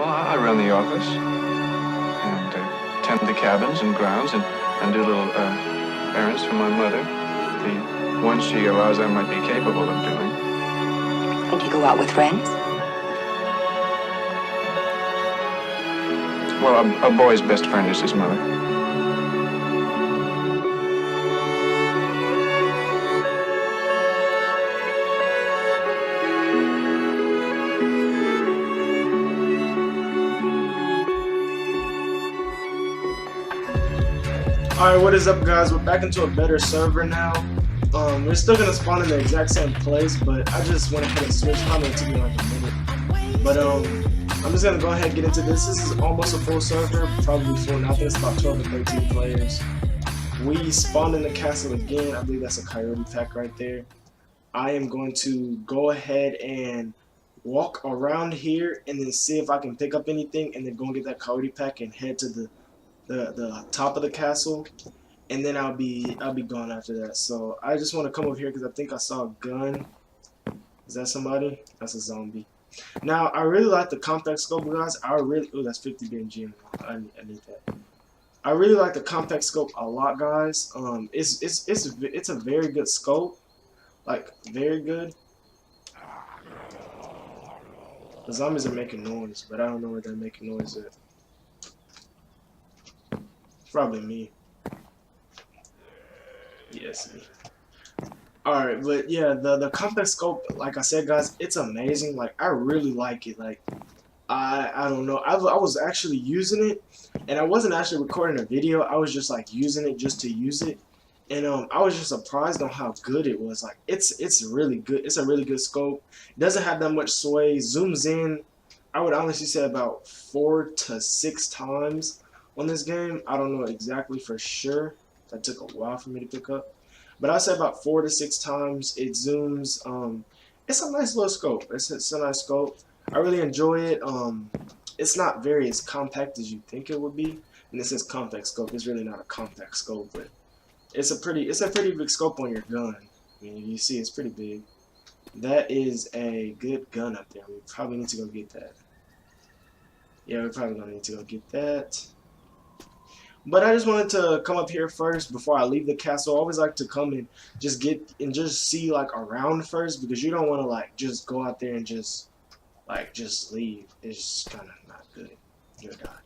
Well, I run the office and tend the cabins and grounds and do little errands for my mother. The ones she allows I might be capable of doing. And you go out with friends? Well, a boy's best friend is his mother. Alright, what is up, guys? We're back into a better server now. We're still gonna spawn in the exact same place, but I just went ahead and switched. Probably took me like a minute. But I'm just gonna go ahead and get into this. This is almost a full server, probably full now. I think it's about 12 or 13 players. We spawned in the castle again. I believe that's a coyote pack right there. I am going to go ahead and walk around here and then see if I can pick up anything, and then go and get that coyote pack and head to the top of the castle, and then I'll be gone after that. So I just want to come over here because I think I saw a gun. Is that somebody? That's a zombie. Now I really like the compact scope, guys. Oh, that's 50 BNG. I need that. I really like the compact scope a lot, guys. It's a very good scope, like very good. The zombies are making noise, but I don't know where they're making noise at. Probably me. Yes, me. Alright, but yeah, the compact scope, like I said, guys, it's amazing. Like, I really like it. Like, I don't know. I was actually using it, and I wasn't actually recording a video. I was just like using it just to use it, and I was just surprised on how good it was. Like, it's really good. It's a really good scope. It doesn't have that much sway. Zooms in, I would honestly say about 4 to 6 times. On this game, I don't know exactly for sure. That took a while for me to pick up, but I say about 4 to 6 times. It zooms. It's a nice little scope. It's a nice scope. I really enjoy it. It's not very as compact as you think it would be. And this is compact scope. It's really not a compact scope, but it's a pretty big scope on your gun. I mean, you see, it's pretty big. That is a good gun up there. We probably need to go get that. Yeah, we're probably gonna need to go get that. But I just wanted to come up here first before I leave the castle. I always like to come and just see like around first, because you don't want to like just go out there and just leave. It's kind of not good. You'll die.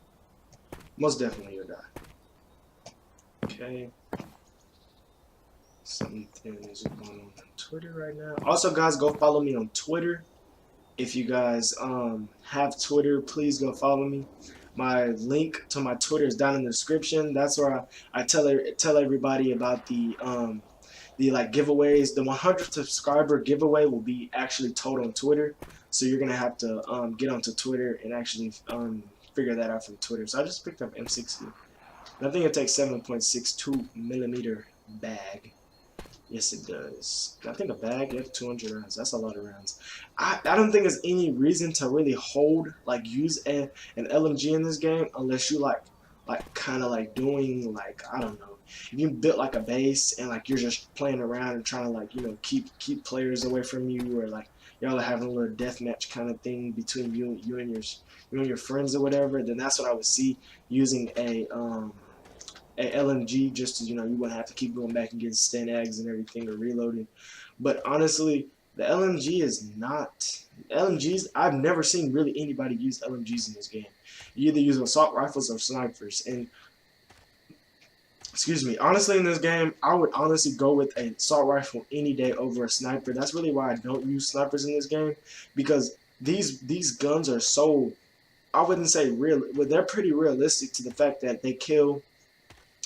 Most definitely you'll die. Okay. Something is going on Twitter right now. Also, guys, go follow me on Twitter. If you guys have Twitter, please go follow me. My link to my Twitter is down in the description. That's where I tell everybody about the like giveaways. The 100 subscriber giveaway will be actually told on Twitter, so you're gonna have to get onto Twitter and actually figure that out from Twitter. So I just picked up M60. I think it takes 7.62 millimeter bag. Yes, it does. I think a bag, you have 200 rounds. That's a lot of rounds. I don't think there's any reason to really use an LMG in this game unless you kind of like doing like, I don't know, if you built like a base and like you're just playing around and trying to like, you know, keep players away from you, or like y'all are having a little deathmatch kind of thing between you and your friends or whatever. Then that's what I would see, using a LMG, just to, you know, you wouldn't have to keep going back and getting stand eggs and everything, or reloading. But honestly, the LMG is not LMGs. I've never seen really anybody use LMGs in this game. You either use assault rifles or snipers. And excuse me, honestly, in this game, I would honestly go with an assault rifle any day over a sniper. That's really why I don't use snipers in this game, because these guns are so, I wouldn't say real, but they're pretty realistic to the fact that they kill.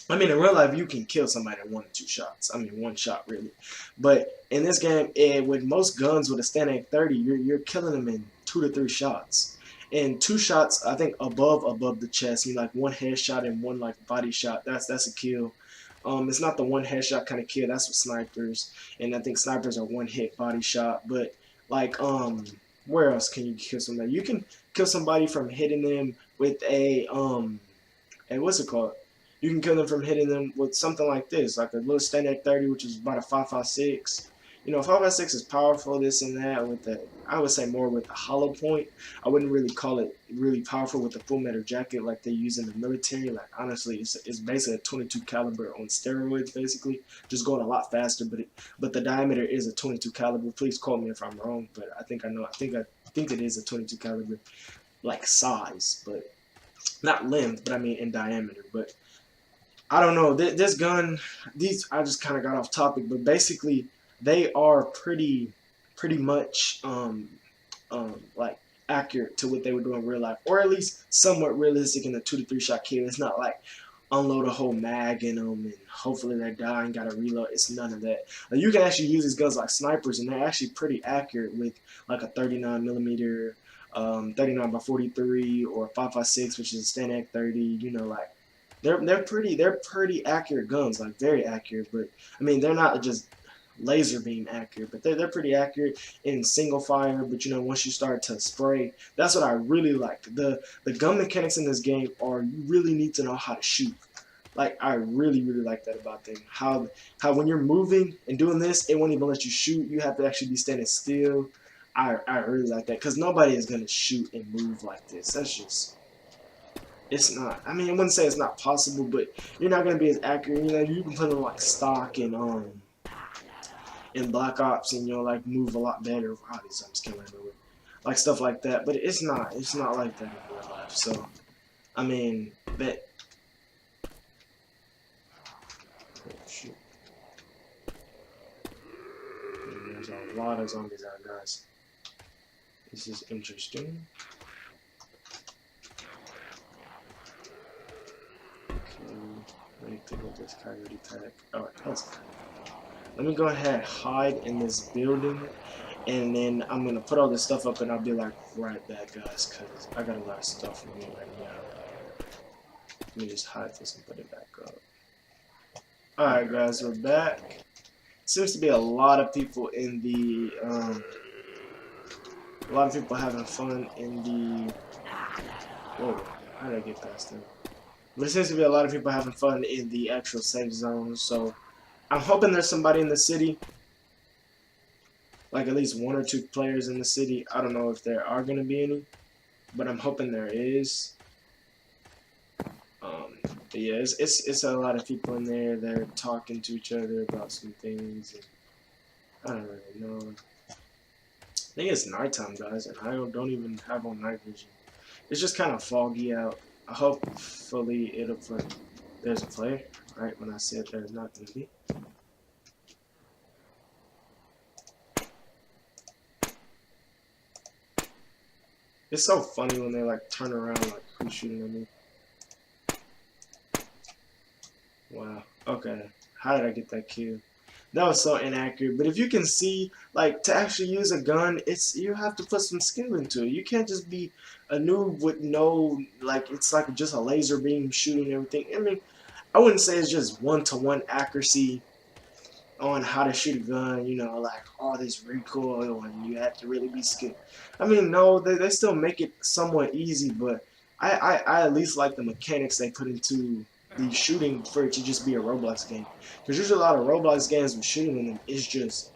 I mean, in real life, you can kill somebody in 1 or 2 shots. I mean, 1 shot, really. But in this game, with most guns with a standard 30, you're killing them in 2 to 3 shots. And 2 shots, I think, above the chest. You like 1 headshot and 1 like body shot. That's a kill. It's not the 1 headshot kind of kill. That's with snipers. And I think snipers are 1 hit body shot. But like, where else can you kill somebody? You can kill somebody from hitting them with a what's it called? You can kill them from hitting them with something like this, like a little standard 30, which is about a 5.56. You know, 5.56 is powerful, this and that. With the, I would say more with the hollow point. I wouldn't really call it really powerful with the full metal jacket like they use in the military. Like honestly, it's basically a 22 caliber on steroids, basically, just going a lot faster. But the diameter is a 22 caliber. Please quote me if I'm wrong, but I think I know. I think it is a 22 caliber, like size, but not length, but I mean in diameter. But I don't know. This gun, these I just kind of got off topic, but basically they are pretty much like accurate to what they would do in real life, or at least somewhat realistic in a 2 to 3 shot kill. It's not like unload a whole mag in them and hopefully they die and gotta reload. It's none of that. Like, you can actually use these guns like snipers, and they're actually pretty accurate with like a 39 millimeter, 39 by 43, or 5.56, which is a Stanag 30. You know, like they're pretty accurate guns, like very accurate. But I mean, they're not just laser beam accurate, but they're pretty accurate in single fire. But you know, once you start to spray, that's what I really like. The gun mechanics in this game are, you really need to know how to shoot. Like, I really like that about them. How when you're moving and doing this, it won't even let you shoot. You have to actually be standing still. I really like that, because nobody is gonna shoot and move like this. That's just, it's not. I mean, I wouldn't say it's not possible, but you're not gonna be as accurate. You know, you can put on like stock and in Black Ops, and you'll like move a lot better. Obviously, I'm just killing it, like stuff like that. But it's not like that in real life. So, I mean, that. Oh, shoot. And there's a lot of zombies out, guys. This is interesting. Okay, let me think of this coyote tag. Alright, let's go. Let me go ahead and hide in this building, and then I'm gonna put all this stuff up, and I'll be like right back, guys, because I got a lot of stuff for me right now. Let me just hide this and put it back up. Alright, guys, we're back. Seems to be a lot of people in the a lot of people having fun in the, whoa, how did I get past them? But it seems to be a lot of people having fun in the actual safe zone, so I'm hoping there's somebody in the city, like at least 1 or 2 players in the city. I don't know if there are going to be any, but I'm hoping there is. But yeah, it's a lot of people in there. They're talking to each other about some things, and I don't really know. I think it's nighttime, guys, and I don't even have on night vision. It's just kind of foggy out. Hopefully it'll play. There's a player, right? When I said there's not going to be. It's so funny when they like turn around, like, who's shooting at me? Wow. Okay. How did I get that kill? That was so inaccurate. But if you can see, like, to actually use a gun, you have to put some skill into it. You can't just be a noob with no, like, it's like just a laser beam shooting everything. I mean, I wouldn't say it's just one-to-one accuracy on how to shoot a gun, you know, like all this recoil and you have to really be skilled. I mean, no, they still make it somewhat easy, but I at least like the mechanics they put into the shooting for it to just be a Roblox game. Because usually a lot of Roblox games with shooting in them is just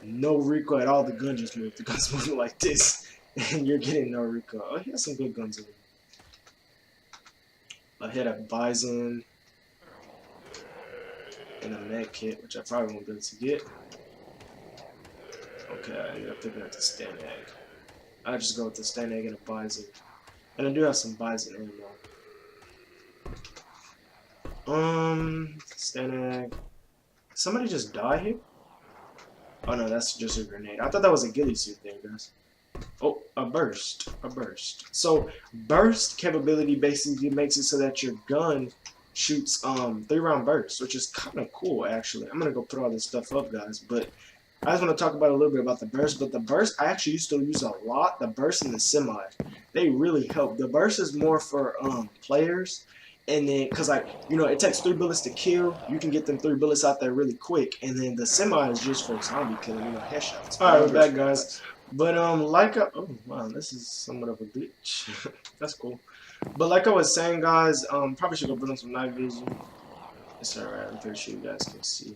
no recoil at all. The gun just moves. The gun's moving like this, and you're getting no recoil. Oh, he has some good guns in him. I hit a Bison and a med kit, which I probably won't be able to get. Okay, I ended up picking up the Stanag. I just go with the Stanag and a Bison. And I do have some Bison ammo. Stanag. Somebody just die here? Oh no, that's just a grenade. I thought that was a ghillie suit there, guys. Oh, a burst. A burst. So, burst capability basically makes it so that your gun shoots 3-round bursts, which is kind of cool, actually. I'm gonna go put all this stuff up, guys, but I just want to talk about a little bit about the burst. But the burst, I actually used to use a lot. The burst and the semi, they really help. The burst is more for players. And then, because, like, you know, it takes 3 bullets to kill. You can get them 3 bullets out there really quick. And then the semi is just for zombie killing, you know, headshots. Alright, we're back, guys. But, oh, wow, this is somewhat of a glitch. That's cool. But like I was saying, guys, probably should go put on some night vision. It's alright, I'm pretty sure you guys can see.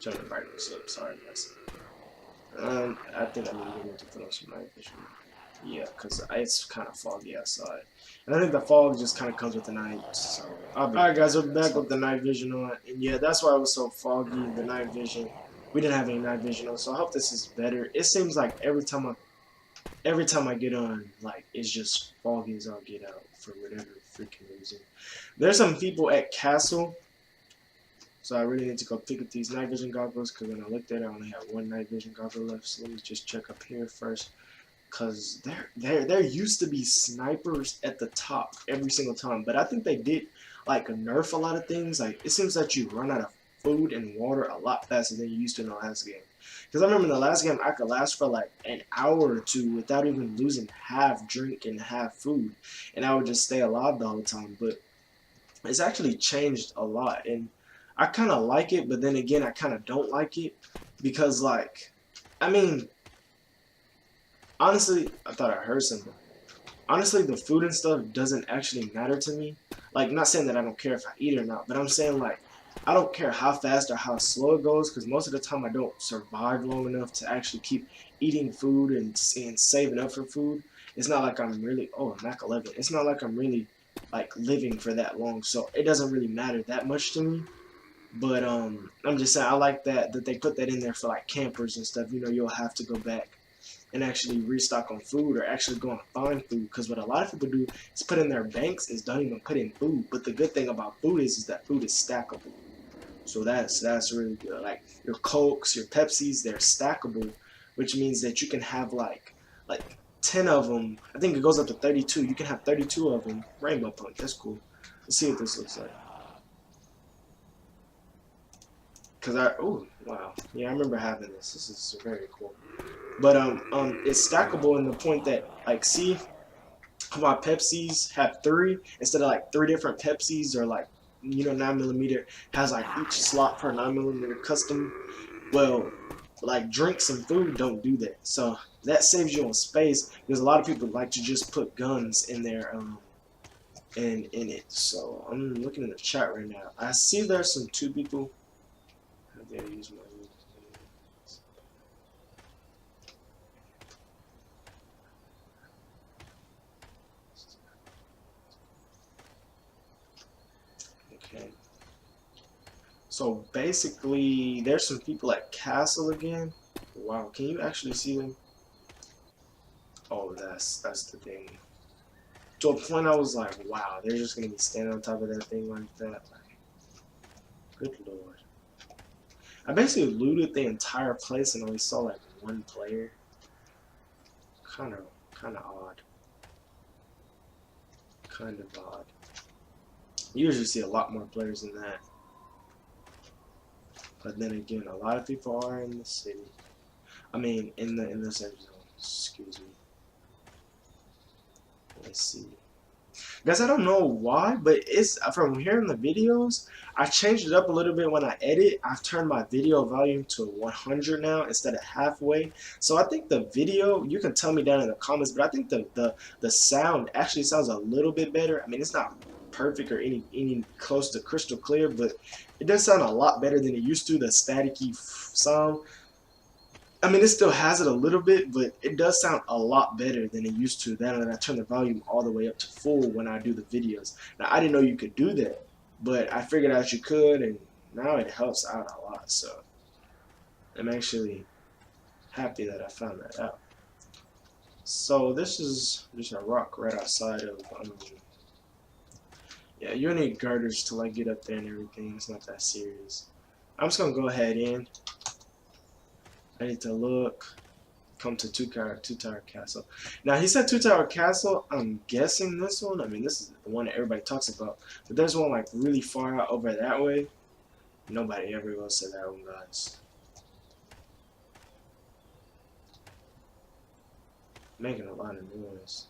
Turn the brightness up, sorry, guys. I think I'm gonna need to put on some night vision. Yeah, because it's kind of foggy outside. And I think the fog just kind of comes with the night. So, alright, guys, we're back with the night vision on. And yeah, that's why it was so foggy, the night vision. We didn't have any night vision on, so I hope this is better. It seems like every time I get on, like, it's just foggy as I'll get out for whatever freaking reason. There's some people at Castle, so I really need to go pick up these night vision goggles, because when I looked at it, I only had one night vision goggle left. So let me just check up here first. Because there used to be snipers at the top every single time, but I think they did like nerf a lot of things. Like, it seems that you run out of food and water a lot faster than you used to in the last game. Because I remember in the last game I could last for like an hour or two without even losing half drink and half food, and I would just stay alive the whole time. But it's actually changed a lot, and I kind of like it, but then again I kind of don't like it, because like, I mean, honestly, I thought I heard something. Honestly, the food and stuff doesn't actually matter to me. Like, not saying that I don't care if I eat or not, but I'm saying, like, I don't care how fast or how slow it goes, because most of the time I don't survive long enough to actually keep eating food and saving up for food. It's not like I'm really, oh, Mac 11. It's not like I'm really, like, living for that long, so it doesn't really matter that much to me. But I'm just saying, I like that they put that in there for, like, campers and stuff. You know, you'll have to go back and actually restock on food, or actually go and find food. Because what a lot of people do is put in their banks is don't even put in food. But the good thing about food is that food is stackable. So that's really good. Like your Cokes, your Pepsis, they're stackable, which means that you can have like 10 of them. I think it goes up to 32. You can have 32 of them. Rainbow Punch, that's cool. Let's see what this looks like. Oh wow, yeah, I remember having this. This is very cool. But it's stackable in the point that, like, see how my Pepsis have 3 instead of like 3 different Pepsis, or like, you know, 9mm has like each slot per 9mm custom. Well, like drinks and food don't do that, so that saves you on space, because a lot of people like to just put guns in their in it. So I'm looking in the chat right now. I see there's some 2 people. How dare I use my okay. So basically, there's some people at Castle again. Wow, can you actually see them? Oh, that's the thing. To a point, I was like, wow, they're just gonna be standing on top of that thing like that. Like, good lord. I basically looted the entire place and only saw like 1 player. Kind of odd. Kind of odd. You usually see a lot more players than that. But then again, a lot of people are in the city. I mean, in the safe zone. Excuse me. Let's see. Guys, I don't know why, but it's from hearing the videos. I changed it up a little bit when I edit. I've turned my video volume to 100 now instead of halfway. So I think the video, you can tell me down in the comments, but I think the sound actually sounds a little bit better. I mean, it's not perfect or any close to crystal clear, but it does sound a lot better than it used to. The staticky sound. I mean, it still has it a little bit, but it does sound a lot better than it used to. Now that I turn the volume all the way up to full when I do the videos. Now, I didn't know you could do that, but I figured out you could, and now it helps out a lot. So I'm actually happy that I found that out. So this is just a rock right outside of, yeah, you need girders to like get up there and everything. It's not that serious. I'm just gonna go ahead in. I need to look. Come to two tower castle. Now he said 2 tower castle. I'm guessing this one. I mean, this is the one that everybody talks about. But there's one like really far out over that way. Nobody ever goes to that one, guys. Making a lot of noise.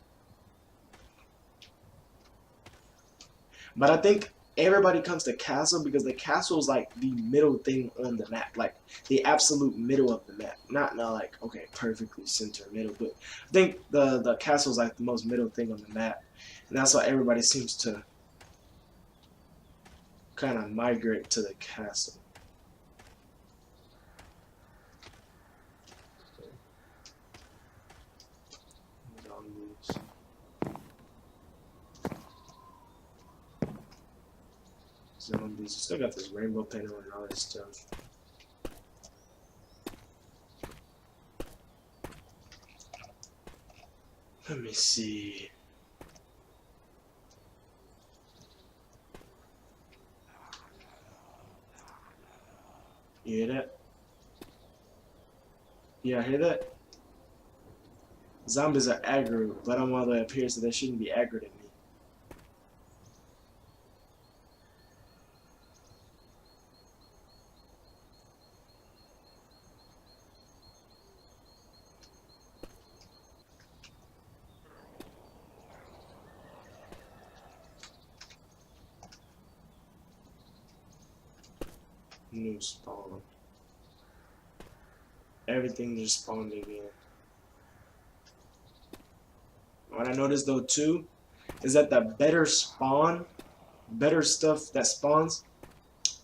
But I think everybody comes to castle because the castle is like the middle thing on the map, like the absolute middle of the map. Not like, okay, perfectly center middle, but I think the castle is like the most middle thing on the map, and that's why everybody seems to kind of migrate to the castle. Zombies. Still got this rainbow panel and all this stuff. Let me see. You hear that? Yeah, I hear that? Zombies are aggro, but I'm all the way up here, so they shouldn't be aggro at me. New spawn. Everything just spawned again. What I noticed though too is that the better stuff that spawns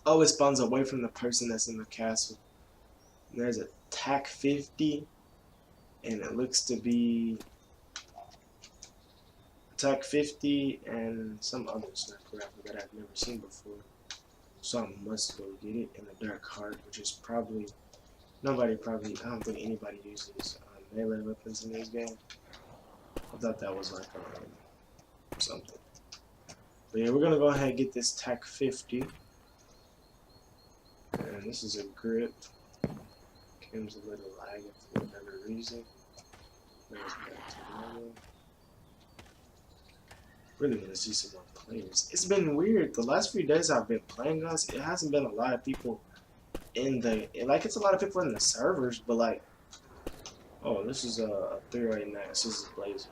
always spawns away from the person that's in the castle. And there's a TAC 50 and it looks to be TAC 50 and some other sniper rifle that I've never seen before. So I must go get it in the Dark Heart, which is probably I don't think anybody uses melee weapons in this game. I thought that was like something. But yeah, we're gonna go ahead and get this TAC 50. And this is a grip. Game's a little lagging for whatever reason. Back to normal. Really want to see some more players. It's been weird. The last few days I've been playing, guys, it hasn't been a lot of people in the it's a lot of people in the servers, but like, oh, this is a 309. This is a Blazer.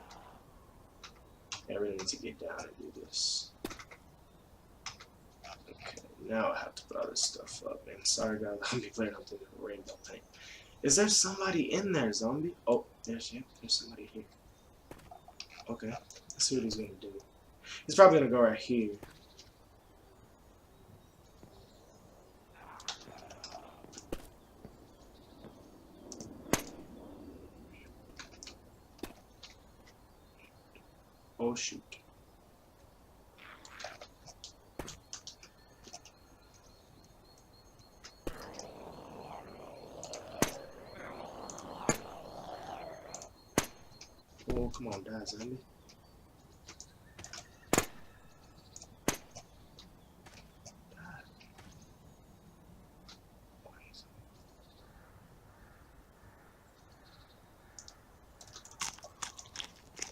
I really need to get down and do this. Okay, now I have to put all this stuff up. And sorry guys, I'll be playing up to the rainbow paint. Is there somebody in there, zombie? Oh, there's somebody here. Okay, let's see what he's gonna do. He's probably gonna go right here. Oh shoot. Oh, come on, die, zombie.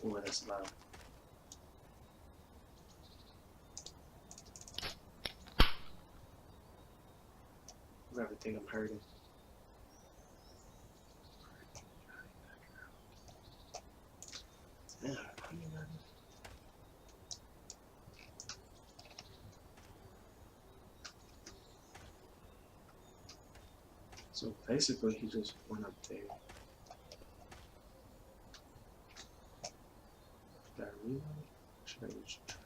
Oh, that's loud. Everything I'm hurting. Yeah, so basically, he just went up there. Did I reload? Should I just try?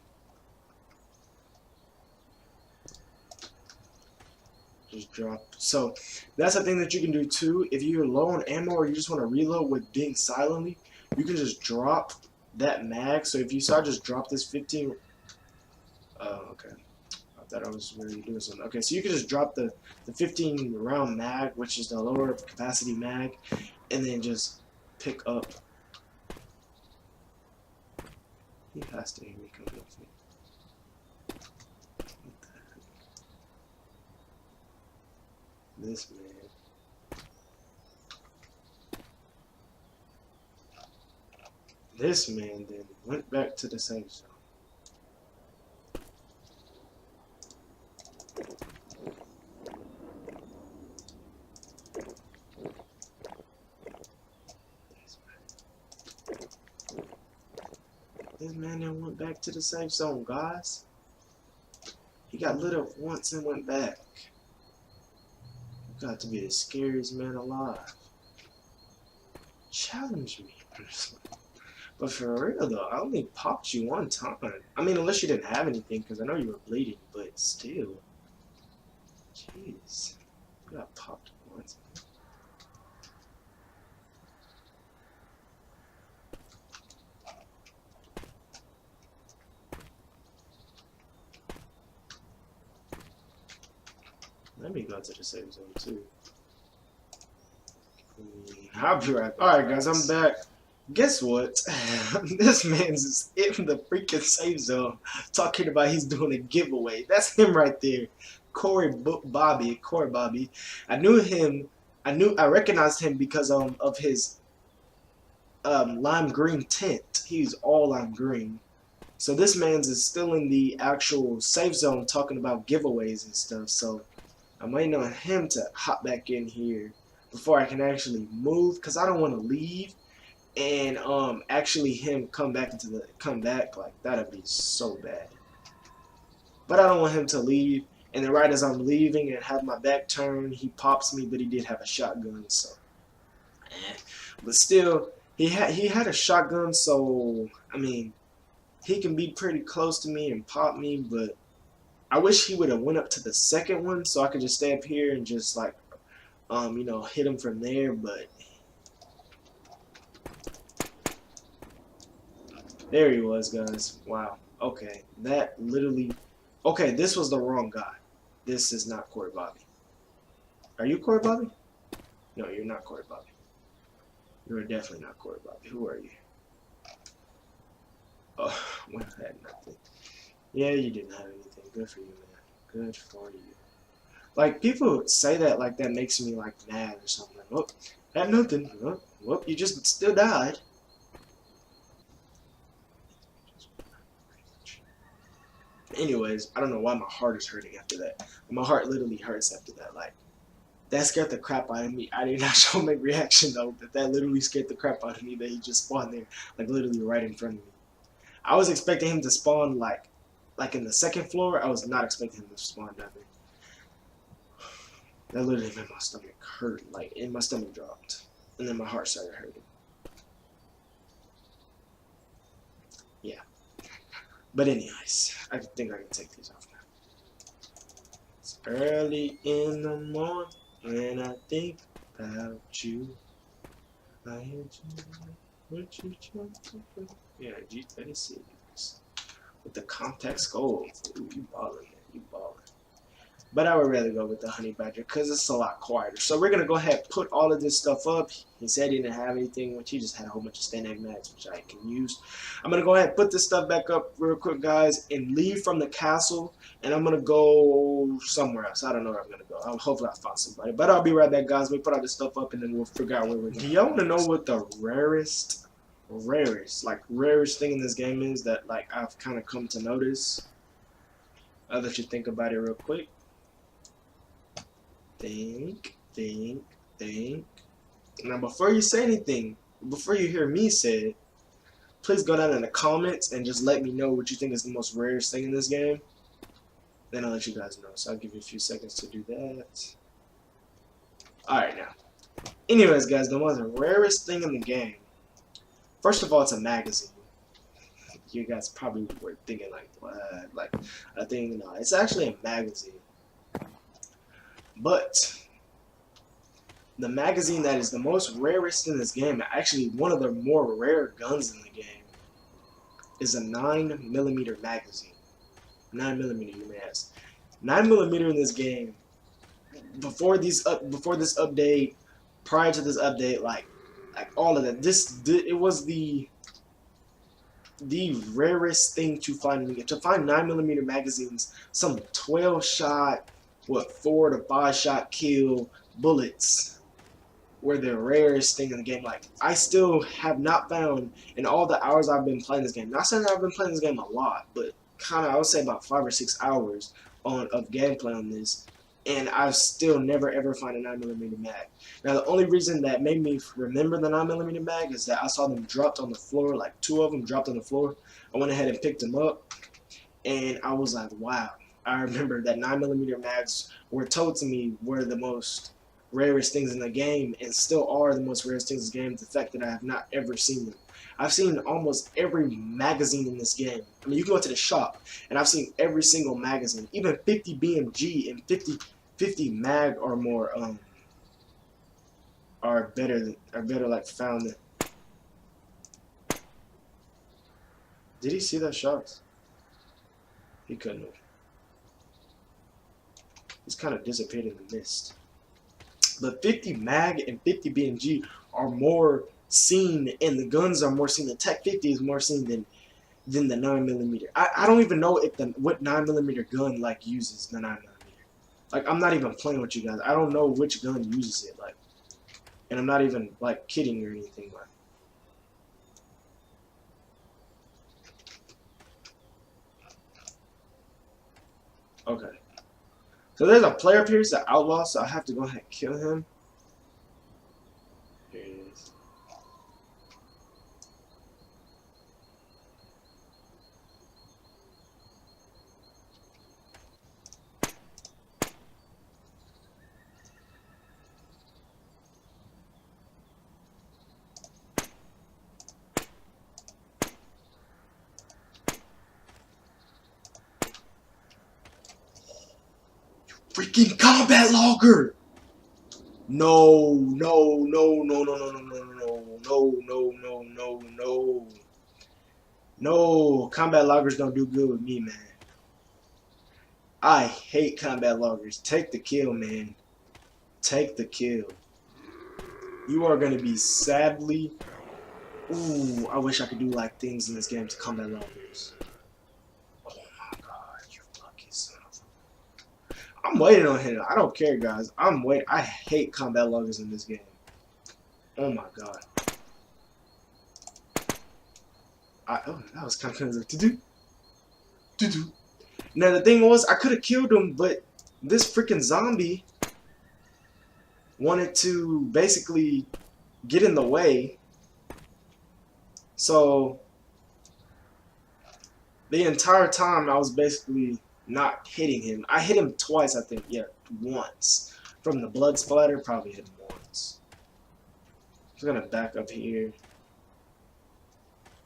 Just drop. So that's the thing that you can do too. If you're low on ammo or you just want to reload with being silently, you can just drop that mag. So if you saw, just drop this 15. Oh, okay. I thought I was really doing something. Okay, so you can just drop the 15 round mag, which is the lower capacity mag, and then just pick up. He has to hear me coming up here. This man. This man then went back to the safe zone. This man then went back to the safe zone, guys. He got lit up once and went back. Got to be the scariest man alive. Challenge me. But for real though, I only popped you one time. I mean, unless you didn't have anything, because I know you were bleeding, but still. Jeez. You got popped once. Let me go to the save zone too. I'll be right back. Alright guys, I'm back. Guess what? This man's in the freaking safe zone talking about he's doing a giveaway. That's him right there. Corey Bobby. I knew him. I recognized him because of his lime green tint. He's all lime green. So this man's is still in the actual safe zone talking about giveaways and stuff. So I'm waiting on him to hop back in here before I can actually move, because I don't want to leave and actually him come back like that'd be so bad. But I don't want him to leave, and then right as I'm leaving and have my back turned, he pops me, but he did have a shotgun, so but still he had a shotgun, so I mean he can be pretty close to me and pop me, but I wish he would have went up to the second one so I could just stay up here and just like you know, hit him from there. But there he was, guys. Wow. Okay, that literally. Okay, this was the wrong guy. This is not Corey Bobby. Are you Corey Bobby? No, you're not Corey Bobby. You're definitely not Corey Bobby. Who are you? Oh, well, I had nothing. Yeah, you didn't have anything. Good for you, man. Good for you. Like, people say that like that makes me like mad or something. Like, oh, had nothing. Well, you just still died. Anyways, I don't know why my heart is hurting after that. My heart literally hurts after that. Like, that scared the crap out of me. I did not show my reaction though, but that literally scared the crap out of me that he just spawned there, like literally right in front of me. I was expecting him to spawn like in the second floor. I was not expecting him to spawn down there. That literally made my stomach hurt, like, and my stomach dropped. And then my heart started hurting. Yeah. But anyways, I think I can take these off now. It's early in the morning when I think about you. I hear you, what you trying to do? Yeah, G36. With the contact scope. Ooh, you ballin', man. You ballin'. But I would rather go with the honey badger because it's a lot quieter. So we're going to go ahead and put all of this stuff up. He said he didn't have anything, which he just had a whole bunch of stand egg mags, which I can use. I'm going to go ahead and put this stuff back up real quick, guys, and leave from the castle. And I'm going to go somewhere else. I don't know where I'm going to go. Hopefully I'll find somebody. But I'll be right back, guys. We put all this stuff up, and then we'll figure out where we're going. Do y'all want to know what the rarest thing in this game is that, like, I've kind of come to notice? I'll let you think about it real quick. Think. Now, before you say anything, before you hear me say it, please go down in the comments and just let me know what you think is the most rarest thing in this game. Then I'll let you guys know. So I'll give you a few seconds to do that. Alright, now. Anyways, guys, the most rarest thing in the game. First of all, it's a magazine. You guys probably were thinking, like, what? Like, a thing? No, it's actually a magazine. But the magazine that is the most rarest in this game, actually one of the more rare guns in the game, is a 9mm magazine. 9mm, you may ask. 9mm in this game, before this update, prior to this update, like all of that, it was the rarest thing to find in the game. To find 9mm magazines, some 12-shot. 4 to 5 shot kill bullets were the rarest thing in the game. Like, I still have not found, in all the hours I've been playing this game, not saying that I've been playing this game a lot, but kind of, I would say about 5 or 6 hours of gameplay on this, and I've still never ever found a 9mm mag. Now, the only reason that made me remember the 9mm mag is that I saw them dropped on the floor, like 2 of them dropped on the floor. I went ahead and picked them up, and I was like, wow. I remember that 9mm mags were told to me were the most rarest things in the game, and still are the most rarest things in the game. The fact that I have not ever seen them. I've seen almost every magazine in this game. I mean, you can go to the shop, and I've seen every single magazine. Even 50 BMG and 50 mag or more are better like found. Did he see that shot? He couldn't have. He's kind of disappeared in the mist. But 50 mag and 50 BMG are more seen, and the guns are more seen. The Tech 50 is more seen than the 9mm. I don't even know if what 9mm gun like uses the 9mm. Like, I'm not even playing with you guys. I don't know which gun uses it, like, and I'm not even like kidding or anything, like. Okay. So there's a player up here, he's an outlaw, so I have to go ahead and kill him. Here it is. Freaking combat logger! No, no, no, no, no, no, no, no, no, no, no, no, no, no. No, combat loggers don't do good with me, man. I hate combat loggers. Take the kill, man. Take the kill. You are gonna be sadly. Ooh, I wish I could do like things in this game to combat loggers. Oh my god, you lucky son of a. I'm waiting on him. I don't care, guys. I'm waiting. I hate combat loggers in this game. Oh my god. Oh, that was kind of to do. Now the thing was, I could have killed him, but this freaking zombie wanted to basically get in the way. So the entire time I was basically not hitting him. I hit him twice, I think. Yeah, once. From the blood splatter, probably hit him once. I'm just gonna back up here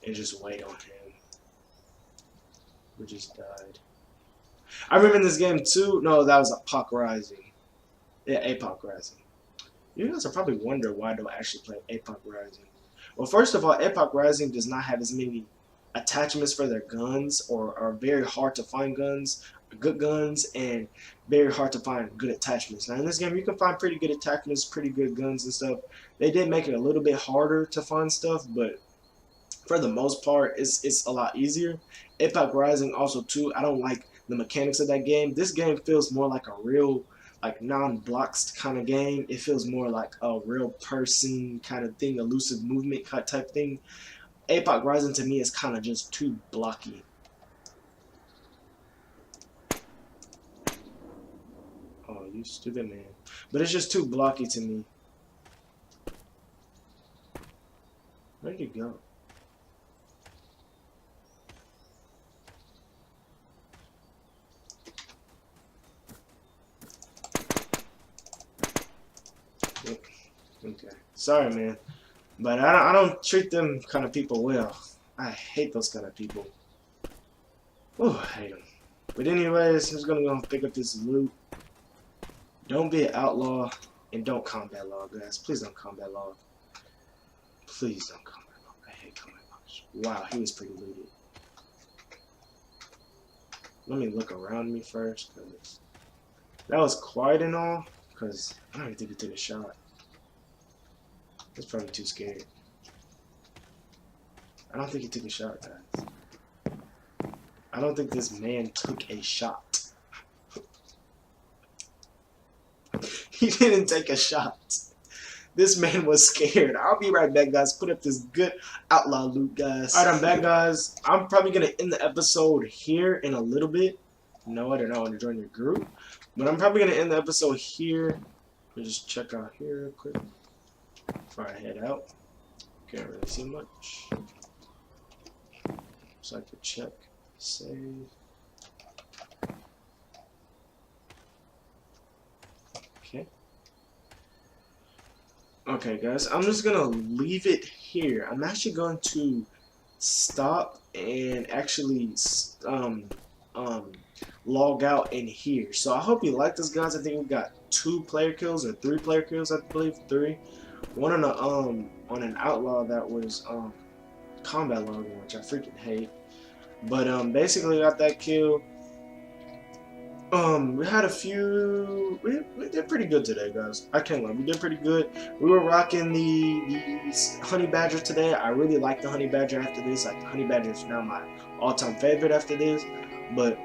and just wait on him. We just died. I remember in this game too. No, that was Epoch Rising. Yeah, Epoch Rising. You guys are probably wondering why do I actually play Epoch Rising. Well, first of all, Epoch Rising does not have as many attachments for their guns, or are very hard to find good guns, and very hard to find good attachments. Now in this game, you can find pretty good attachments, pretty good guns and stuff. They did make it a little bit harder to find stuff, but for the most part, it's a lot easier. Epoch Rising also too, I don't like the mechanics of that game. This game feels more like a real, like non-blocks kind of game. It feels more like a real person kind of thing, elusive movement type thing. Epoch Rising to me is kind of just too blocky. Oh, you stupid man. But it's just too blocky to me. Where'd you go? Okay. Sorry, man. But I don't treat them kind of people well. I hate those kind of people. Oh, I hate them. But anyways, I'm just gonna go pick up this loot. Don't be an outlaw, and don't combat log, guys. Please don't combat log. Please don't combat log. I hate combat logs. Wow, he was pretty looted. Let me look around me first, cause that was quiet and all. Cause I don't even think he took a shot. He's probably too scared. I don't think he took a shot, guys. I don't think this man took a shot. He didn't take a shot. This man was scared. I'll be right back, guys. Put up this good outlaw loot, guys. Alright, I'm back, guys. I'm probably going to end the episode here in a little bit. No, I don't know. I want to join your group. But I'm probably going to end the episode here. Let me just check out here real quick before I head out. Can't really see much. So I could check. Save. Okay. Okay, guys, I'm just gonna leave it here. I'm actually going to stop and actually log out in here. So I hope you like this, guys. I think we got 2 player kills or 3 player kills. I believe 3. One on an outlaw that was combat logging, which I freaking hate. But basically got that kill. We had a few. We did pretty good today, guys. I can't lie. We did pretty good. We were rocking the honey badger today. I really like the honey badger after this. Like the honey badger is now my all-time favorite after this. But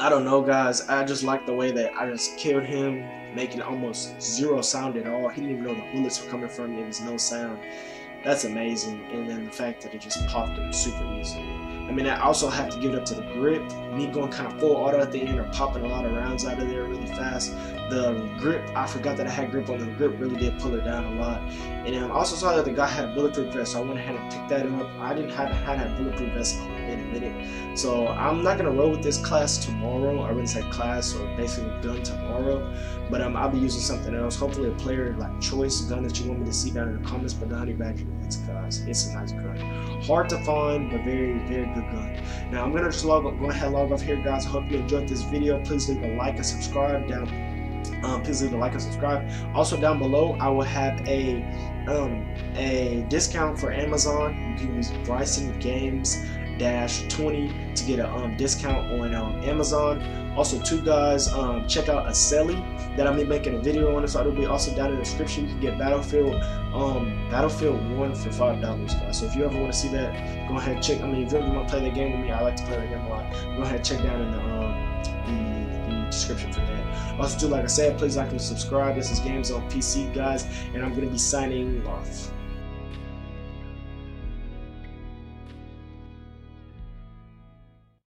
I don't know, guys. I just like the way that I just killed him, making almost zero sound at all. He didn't even know the bullets were coming from. There was no sound. That's amazing. And then the fact that it just popped him super easily. I mean, I also have to give it up to the grip. Me going kind of full auto at the end or popping a lot of rounds out of there really fast. The grip, I forgot that I had grip on the grip, really did pull it down a lot. And I also saw that the guy had a bulletproof vest, so I went ahead and picked that up. I didn't have had a bulletproof vest in a minute. So I'm not going to roll with this class tomorrow. I wouldn't say class, or basically gun tomorrow. But I'll be using something else. Hopefully a player like choice gun that you want me to see down in the comments. But the honey badger, guys, it's a nice gun. Hard to find, but very, very good gun. Now I'm gonna just log off here, guys. I hope you enjoyed this video. Please leave a like and subscribe down. Please leave a like and subscribe. Also down below, I will have a discount for Amazon. You can use Bryson Games -20 to get a discount on Amazon. Also, too, guys, check out a Selly that I'm making a video on. So it'll be also down in the description. You can get Battlefield 1 for $5, guys. So if you ever want to see that, go ahead and check. I mean, if you ever want to play that game with me, I like to play that game a lot. Go ahead and check down in the description for that. Also, too, like I said, please like and subscribe. This is Games on PC, guys, and I'm gonna be signing off.